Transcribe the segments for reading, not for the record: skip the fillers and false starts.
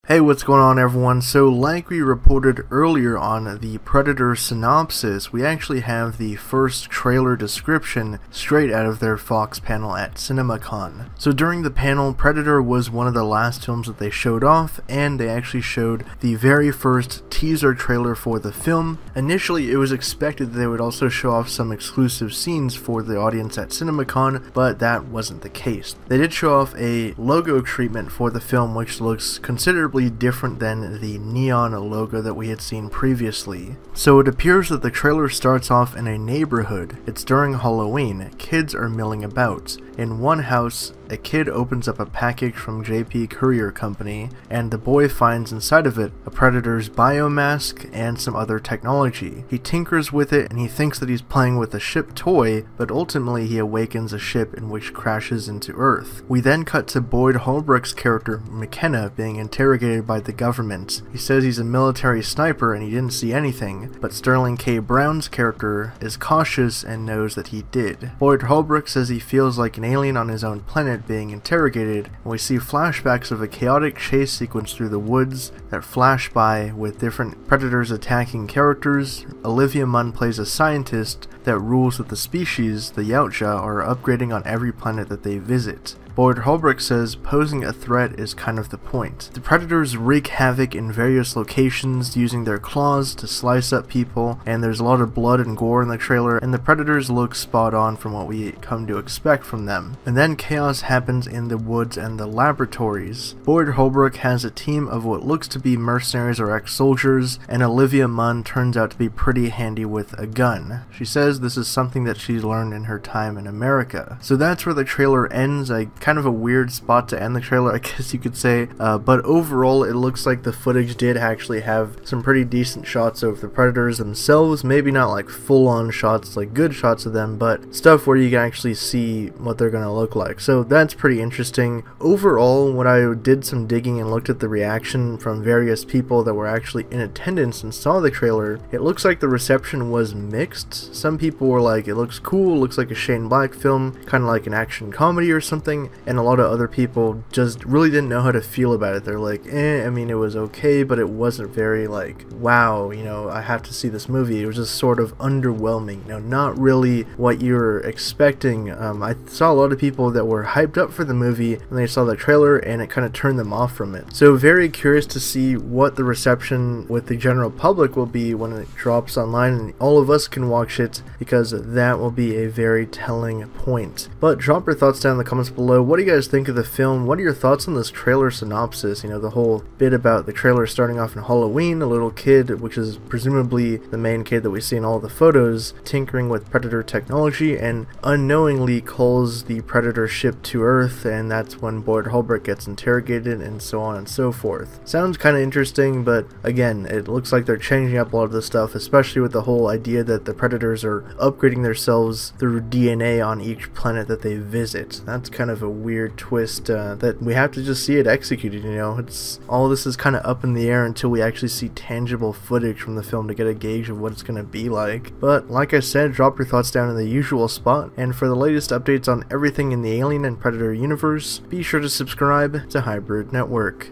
Hey, what's going on everyone? So like we reported earlier on the Predator synopsis, we actually have the first trailer description straight out of their Fox panel at CinemaCon. So during the panel, Predator was one of the last films that they showed off, and they actually showed the very first teaser trailer for the film. Initially it was expected that they would also show off some exclusive scenes for the audience at CinemaCon, but that wasn't the case. They did show off a logo treatment for the film which looks considerably different than the neon logo that we had seen previously. So it appears that the trailer starts off in a neighborhood. It's during Halloween. Kids are milling about. In one house, a kid opens up a package from JP Courier Company, and the boy finds inside of it a Predator's biomask and some other technology. He tinkers with it and he thinks that he's playing with a ship toy, but ultimately he awakens a ship in which crashes into Earth. We then cut to Boyd Holbrook's character McKenna being interrogated by the government. He says he's a military sniper and he didn't see anything, but Sterling K. Brown's character is cautious and knows that he did. Boyd Holbrook says he feels like an alien on his own planet being interrogated, and we see flashbacks of a chaotic chase sequence through the woods that flash by with different predators attacking characters. Olivia Munn plays a scientist that rules that the species, the Yautja, are upgrading on every planet that they visit. Boyd Holbrook says posing a threat is kind of the point. The predators wreak havoc in various locations using their claws to slice up people, and there's a lot of blood and gore in the trailer, and the predators look spot on from what we come to expect from them. And then chaos happens in the woods and the laboratories. Boyd Holbrook has a team of what looks to be mercenaries or ex-soldiers, and Olivia Munn turns out to be pretty handy with a gun. She says this is something that she's learned in her time in America. So that's where the trailer ends. Kind of a weird spot to end the trailer, I guess you could say, but overall it looks like the footage did actually have some pretty decent shots of the predators themselves. Maybe not like full-on shots, like good shots of them, but stuff where you can actually see what they're gonna look like. So that's pretty interesting. Overall, when I did some digging and looked at the reaction from various people that were actually in attendance and saw the trailer, it looks like the reception was mixed. Some people were like, it looks cool, looks like a Shane Black film, kind of like an action comedy or something, and a lot of other people just really didn't know how to feel about it. They're like, I mean, it was okay, but it wasn't very like, wow, you know, I have to see this movie. It was just sort of underwhelming, you know, not really what you're expecting. I saw a lot of people that were hyped up for the movie and they saw the trailer and it kind of turned them off from it. So very curious to see what the reception with the general public will be when it drops online and all of us can watch it, because that will be a very telling point. But drop your thoughts down in the comments below. What do you guys think of the film? What are your thoughts on this trailer synopsis? You know, the whole bit about the trailer starting off in Halloween, a little kid, which is presumably the main kid that we see in all the photos, tinkering with Predator technology and unknowingly calls the Predator ship to Earth, and that's when Boyd Holbrook gets interrogated and so on and so forth. Sounds kind of interesting, but again, it looks like they're changing up a lot of the stuff, especially with the whole idea that the Predators are upgrading themselves through DNA on each planet that they visit. That's kind of a weird twist that we have to just see it executed. You know, it's all this is kind of up in the air until we actually see tangible footage from the film to get a gauge of what it's going to be like. But like I said, drop your thoughts down in the usual spot, and for the latest updates on everything in the Alien and Predator universe, be sure to subscribe to Hybrid Network.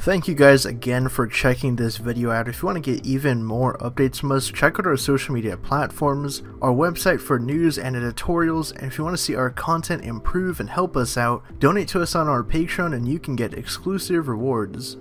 Thank you guys again for checking this video out. If you want to get even more updates from us, check out our social media platforms, our website for news and editorials, and if you want to see our content improve and help us out, donate to us on our Patreon and you can get exclusive rewards.